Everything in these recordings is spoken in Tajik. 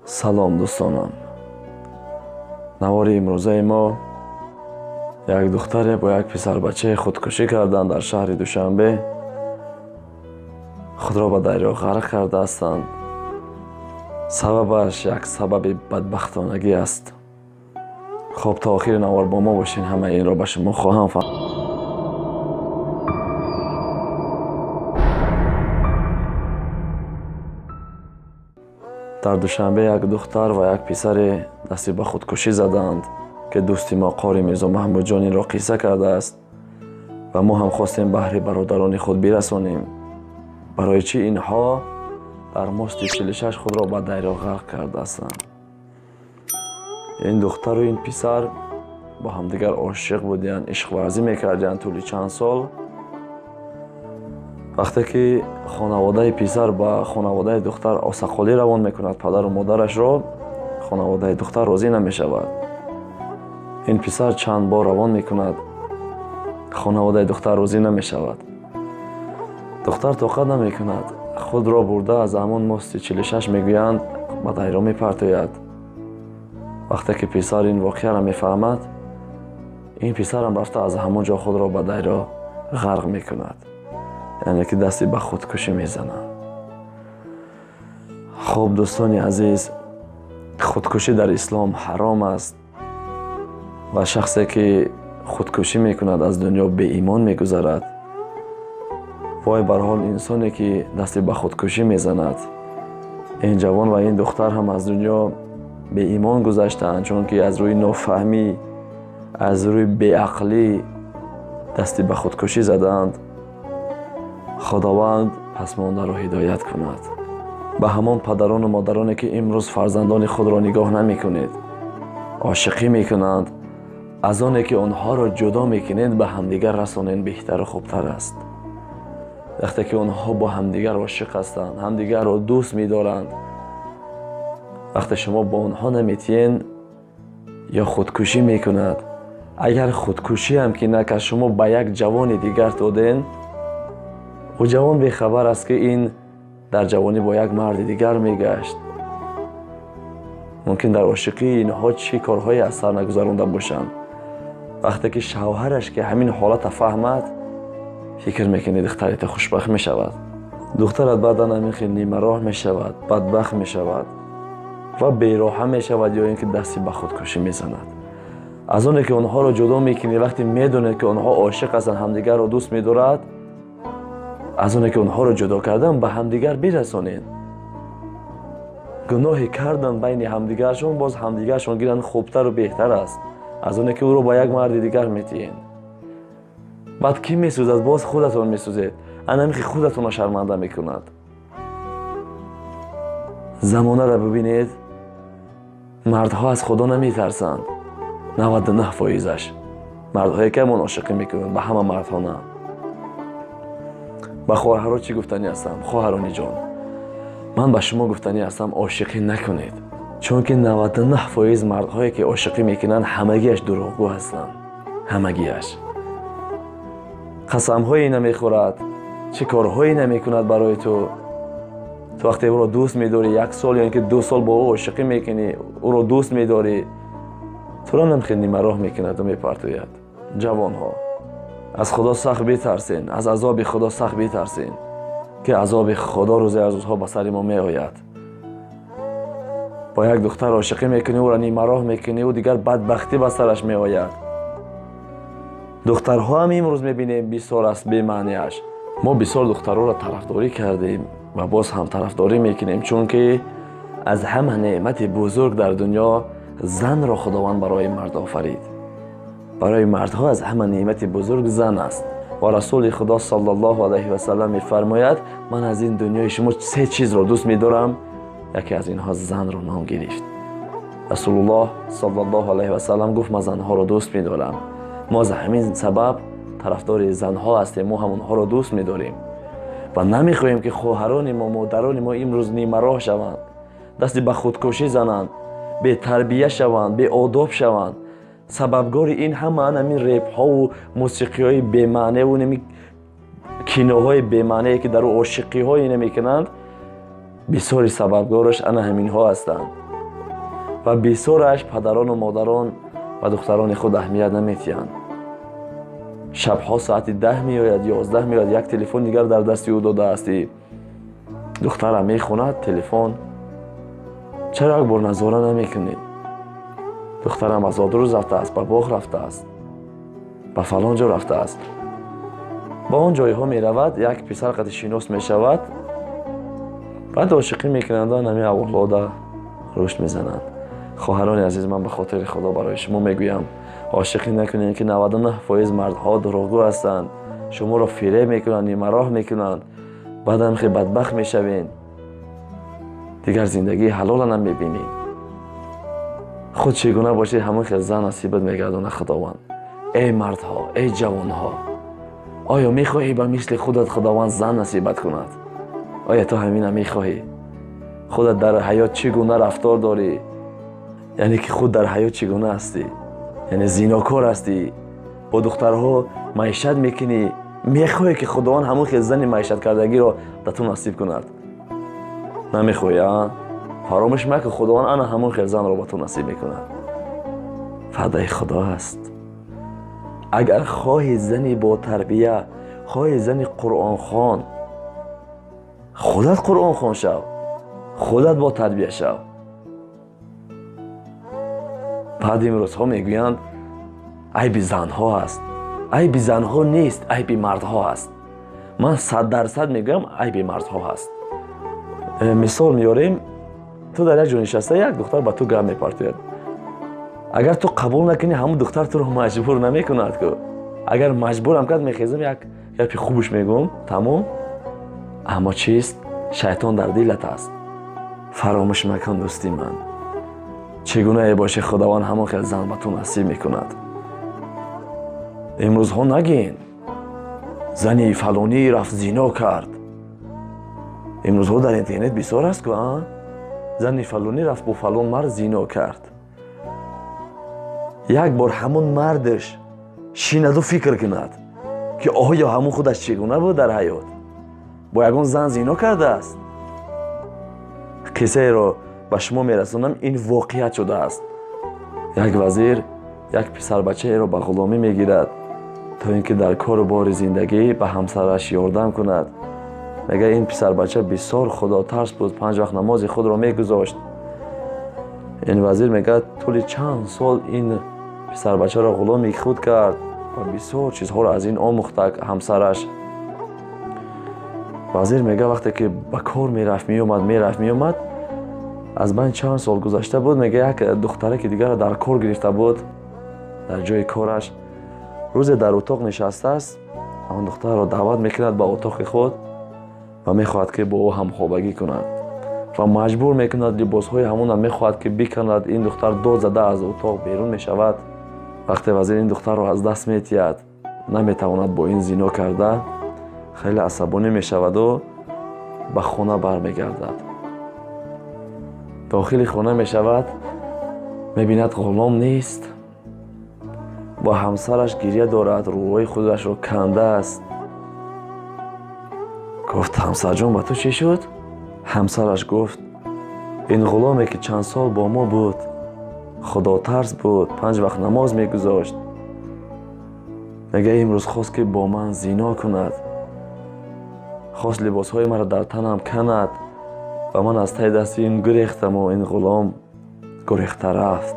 салом дӯстонам. навори имрӯзаи мо як духтаре бо як писарбачаи худкушӣ карданд дар шаҳри Душанбе. худро ба дарё ғарқ кардаастанд. сабабаш як сабаби бадбахтонагӣ аст. хоб то охири навор бо мо бошин, ҳамаи инро ба шумо хоҳам фаҳмонд. дар Душанбе як духтар ва як писаре дасти ба худкушӣ заданд ки дӯсти мо Қори Мирзо Маҳмудҷон инро қисса кардааст ва мо ҳам хостем баҳри бародарони худ бирасонем. барои чӣ инҳо дар мости 46 худро ба дарё ғарқ кардаастанд? ин духтару ин писар ба ҳамдигар ошиқ буданд, ишқварзӣ мекарданд тӯли чанд сол. вақте ки хонаводаи писар ба хонаводаи духтар осақолӣ равон мекунад падару модарашро, хонаводаи духтар розӣ намешавад. ин писар чанд бор равон мекунад, хонаводаи духтар розӣ намешавад. духтар тоқат намекунад, худро бурда аз ҳамон мости 46 мегӯянд ба дарё мепартояд. вақте ки писар ин воқеаро мефаҳмад, ин писарам рафта аз ҳамон ҷо худро ба дарё ғарқ мекунад, яъне ки дасти ба худкушӣ мезанад. хуб дӯстони азиз, худкушӣ дар ислом ҳаром аст ва шахсе ки худкушӣ мекунад аз дунё беимон мегузарад. вой бар ҳол инсоне ки дасти ба худкушӣ мезанад. ин ҷавон ва ин духтар ҳам аз дунё беимон гузаштаанд, чунки аз рӯи нофаҳмӣ, аз рӯи беақлӣ дасти ба худкушӣ заданд. худованд пасмондаро ҳидоят кунад. ба ҳамон падарону модароне ки имрӯз фарзандони худро нигоҳ намекунед, ошиқӣ мекунанд, аз оне ки онҳоро ҷудо мекунед ба ҳамдигар расонед беҳтару хубтар аст. вақте ки онҳо бо ҳамдигар ошиқ ҳастанд, ҳамдигарро дӯст медоранд, вақте шумо бо онҳо наметиен ё худкушӣ мекунад. агар худкушӣ ҳам ки накард, шумо ба як ҷавони дигар доден, ӯ ҷавон бехабар аст ки ин дар ҷавонӣ бо як марди дигар мегашт. мумкин дар ошиқии инҳо чӣ корҳое аз сар нагузаронда бошанд. вақте ки шавҳараш ки ҳамин ҳолата фаҳмад, фикр мекунед духтарите хушбахт мешавад. духтарат баъдан ҳамин хел нимароҳ мешавад, бадбахт мешавад ва бероҳа мешавад, ё ин ки дасти ба худкушӣ мезанад. аз оне ки онҳоро ҷудо мекунед, вақте медонед ки онҳо ошиқ ҳастанд, ҳамдигарро дӯст медорад, аз оне ки онҳоро ҷудо кардан ба ҳамдигар бирасонед. гуноҳи кардан байни ҳамдигаршон, боз ҳамдигаршон гиранд хубтару беҳтар аст, аз оне ки ӯро ба як марди дигар метиҳед. баъд кӣ месӯзад? боз худатон месӯзед. анаме ки худатонро шарманда мекунад. замонаро бибинед, мардҳо аз худо наметарсанд. 99%аш мардҳое ки ҳамон ошиқӣ мекунанд, ба ҳама мардҳо на. ба хоҳарҳо чӣ гуфтанӣ ҳастам? хоҳарони ҷон, ман ба шумо гуфтанӣ ҳастам, ошиқӣ накунед, чунки 99% мардҳое ки ошиқӣ мекунанд ҳамагиаш дурӯғгӯ ҳастанд. ҳамагиаш қасамҳое намехӯрад, чӣ корҳое намекунад барои ту. ту вақте ӯро дӯст медорӣ, 1 сол ё ин ки 2 сол бо ӯ ошиқӣ мекунӣ, ӯро дӯст медорӣ, туро намхел нимароҳ мекунаду мепартояд. ҷавонҳо, аз худо сахт битарсен, аз азоби худо сахт битарсен, ки азоби худо рӯзе аз рӯзҳо ба сари мо меояд. бо як духтар ошиқӣ мекунӣ, ӯро нимароҳ мекунӣ, ӯ дигар бадбахтӣ ба сараш меояд. духтарҳо ҳам имрӯз мебинем бисёр аст бемаънияш. мо бисёр духтарҳоро тарафдорӣ кардем ва боз ҳам тарафдорӣ мекунем, чунки аз ҳама неъмати бузург дар дунё занро худованд барои мард офарид. барои мардҳо аз ҳама неъмати бузург зан аст. ва расули худо саллаллоҳу алайҳи васалам мефармояд, ман аз ин дунёи шумо 3 чизро дӯст медорам, яке аз инҳо занро ном гирифт. расулуллоҳ саллаллоҳу алайҳи васалам гуфт, ман занҳоро дӯст медорам. мо за ҳамин сабаб тарафдори занҳо ҳастем, мо ҳам онҳоро дӯст медорем ва намехоҳем ки хоҳарони мо, модарони мо имрӯз нимароҳ шаванд, дасти ба худкушӣ зананд, бетарбия шаванд, беодоб шаванд. сабабгори ин ҳама ҳамин репҳову мусиқиҳои бемаъневу ними киноҳои бемаънае ки дар ошиқиҳои мекунанд, бисёри сабабгораш ана ҳаминҳо ҳастанд. و بسیارش پدران و مادران و دختران خود اهمیت نمی‌دهند. شبها ساعت 10 میآید 11 میآید، یک تلفن دیگر در دستی او داده استی. دخترم میخواند تلفن، چرا یک بار نظاره نمیکنید؟ دخترم از آدروز رفته است، به باغ رفته است، به فلان جا رفته است. با اون جایها می رود، یک پسر قد شناس می شود، بعد عاشقی میکنند و نمی اولاد رشد میزنند. خواهران عزیز، من به خاطر خدا برای شما میگویم عاشقی نکنید که 99% مردها دروغگو هستند. شما را فریب میکنند، نیمراه میکنند، بعد هم خیلی بدبخت میشوین، دیگر زندگی حلال هم میبینید. خود چگونه باشید همون خیلی زن نصیبت میگردونه خداوند. ای مردها، ای جوانها، آیا میخواهی به مثل خودت خداوند زن نصیبت کند؟ آیا تو همین میخواهی؟ خودت در حیات چگونه رفتار داری؟ یعنی که خود در حیات چگونه هستی؟ یعنی زیناکار هستی؟ با دخترها معیشت میکنی؟ میخواهی که خداوند همون خیلی زن معیشت کردگی را در تو نصیب کند؟ نمیخواهی؟ فراموش مکن خداوند انا همون خیلی زن را به تو نصیب میکند. فدای خدا است. اگر خواهی زنی با تربیه، خواهی زنی قرآن خوان، خودت قرآن خوان شو، خودت با تربیه شو. بعد امروز ها میگویند عیب زنها است. عیب زنها نیست، عیب مردها است. من 100% میگویم عیب مردها است. مثال میاریم، تو در یک جا نشسته، یک دختر به تو گپ میپرتوید. اگر تو قبول نکنی همون دختر تو رو مجبور نمیکند که. اگر مجبورم کرد میخیزم یک گپ خوبش میگم، تمام. اما چیست؟ شیطان در دلت است. فراموش مکن دوستی من. چگونه ای باشه خداوند همون خیلی زن به تو نصیب میکند. امروز ها نگین زنی فلانی رفت زنا کرد. امروز ها در اینترنت بسیار است که زنی فلانی رفت با فلان مرد زنا کرد. یک بار همون مردش شیند و فکر کند که آیا همون خودش چگونه بود در حیات، با یگان زن زنا کرده است. قصه را به شما میرسونم، این واقعیت شده است. یک وزیر یک پسر بچه را به غلامی میگیرد تا اینکه در کار و بار زندگی به همسرش یاردم کند. میگه این پسر بچه بسیار خدا ترس بود، 5 وقت نماز خود را میگذاشت. این وزیر میگه طول چند سال این پسر بچه را غلامی خود کرد و بسیار چیزها را از این آموخت همسرش. وزیر میگه وقتی که به کار میرفت میومد، از بین چند سال گذشته بود، میگه یک دختره که دیگر در کار گرفته بود در جای کارش، روز در اتاق نشسته است، آن دختر را دعوت میکند به اتاق خود و میخواهد که با او همخوابگی کند و مجبور میکند لباسهای همون هم میخواهد که بکند. این دختر داد زده از اتاق بیرون میشود. وقتی وزیر این دختر را از دست میتید، نمیتواند با این زنا کرده، خیلی عصبانی میشود و به خانه برمیگردد. داخل خانه میشود، میبیند غلام نیست، با همسرش گریه دارد، روی خودش رو کنده است. گفت همسر جان با تو چی شد؟ همسرش گفت این غلامی که چند سال با ما بود، خدا ترس بود، 5 وقت نماز میگذاشت، میگه امروز خواست که با من زنا کند، خواست لباسهای مرا در تنم کند و من از ته دست این گریختم و این غلام گریخته رفت.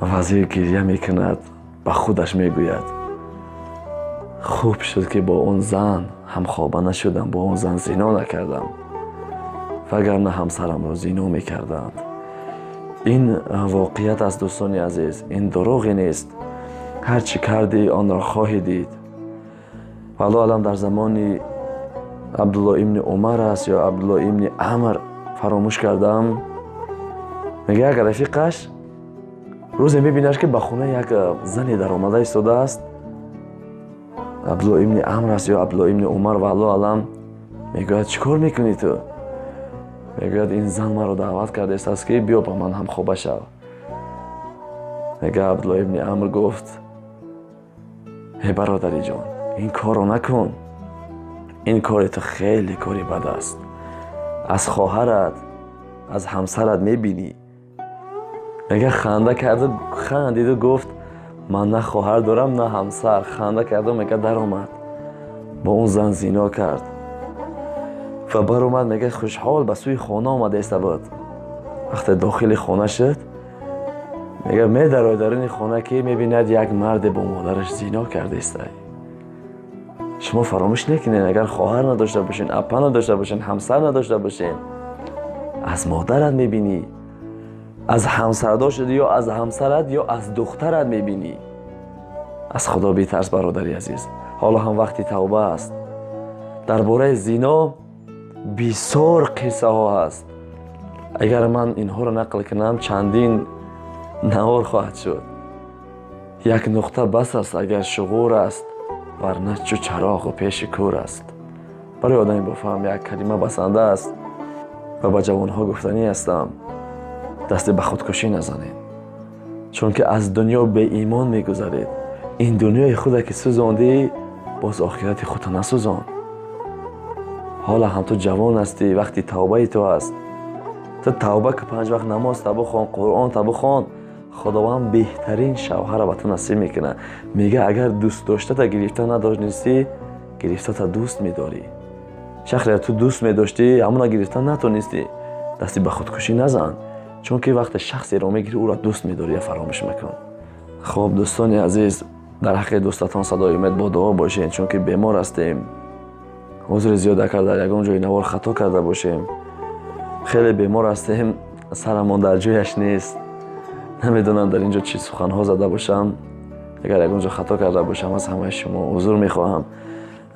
وزیر گریه میکند، به خودش میگوید خوب شد که با اون زن همخوابه نشدم، با اون زن زنا نکردم، وگرنه همسرم رو زنا میکردند. این واقعیت است دوستان عزیز، این دروغی نیست. هر چی کردی آن را خواهی دید. والله علم در زمان عبدالله ابن عمر است یا عبدالله ابن عمر، فراموش کردم، میگه یک رفیقش روزی میبینش که به خونه یک زنی در آمده ایستاده است، عبدالله ابن عمر است یا عبدالله ابن عمر، والله علم. میگه چیکار میکنی تو؟ میگه این زن ما رو دعوت کرده است که بیا با من هم خوابه شو. میگه عبدالله ابن عمر گفت ای برادری جان، این کار رو نکن، این کار تو خیلی کاری بد است. از خواهرت، از همسرت میبینی میگه خنده کرد، خندید و گفت من نه خواهر دارم نه همسر. خنده کرد و میگه در اومد با اون زن زنا کرد و بر اومد. میگه خوشحال به سوی خانه آمده است بود. وقتی داخل خانه شد میگه می در این خانه که میبیند یک مرد با مادرش زنا کرده است. شما فراموش نکنین اگر خواهر نداشته باشین، اپا نداشته باشین، همسر نداشته باشین، از مادرت میبینی، از همسرداشت یا از همسرت یا از دخترت میبینی. از خدا بی‌ترس برادری عزیز. حالا هم وقتی توبه است. درباره زنا بسیار قصه ها هست. اگر من اینها رو نقل کنم چندین نهار خواهد شد. یک نقطه بس است اگر شغور است، ورنه چو چراغ و پیش کور است. برای آدمی با فهم یک کلمه بسنده است و به جوانها گفتنی هستم دست به خودکشی نزنید، چون که از دنیا به ایمان میگذرید. این دنیای خود که سوزاندی باز آخرت خودت نسوزان. حالا هم تو جوان هستی، وقتی توبه تو است. تو توبه که 5 وقت نماز تا بخوان، قرآن تا بخوان، خداوند بهترین شوهر را به تو نصیب میکنه. میگه اگر دوست داشته تا گرفته نداشتی، گرفته تا دوست میداری. شخصی تو دوست میداشتی اما گرفته نتونستی، دستی به خودکشی نزن، چون که وقت شخصی رو میگیری او را دوست میداری یا فراموش میکن. خب دوستان عزیز، در حق دوستاتان صدای امید با دعا باشین، چون که بیمار هستیم. عذر زیاده کرده در یگان جای نوار خطا کرده باشیم. خیلی بیمار هستیم، سرمان در جایش نیست. نمیدونم در اینجا چی سخنها زده باشم. اگر یگان جا خطا کرده باشم از همه شما عذر میخواهم.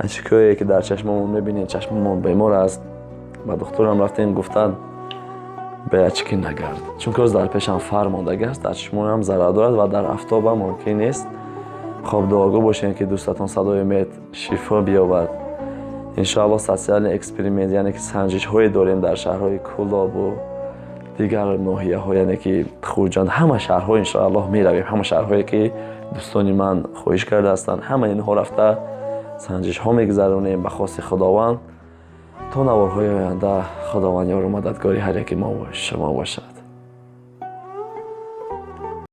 چیزی که در چشممون میبینید چشممون بیمار است. با دکترم رفتیم گفتن به اچکی نگرد، چون که از در پیشم فرماندگی است، در چشمون هم ضرر دارد و در آفتاب هم ممکن نیست. خب دعاگو باشین که دوستاتون صدای امید شفا بیاورد. انشاءالله سوسیال اکسپریمنت، یعنی که سنجش های داریم در شهرهای کولاب و دیگر ناحیه ها، یعنی که خوجان، همه شهرها انشاءالله میرویم. همه شهرهایی که دوستانی من خواهش کرده هستند، همه اینها رفته سنجش ها میگذرونیم به خواست خداوند تا نوارهای آینده. خداوند یار و مددگاری هر یکی ما و شما باشه.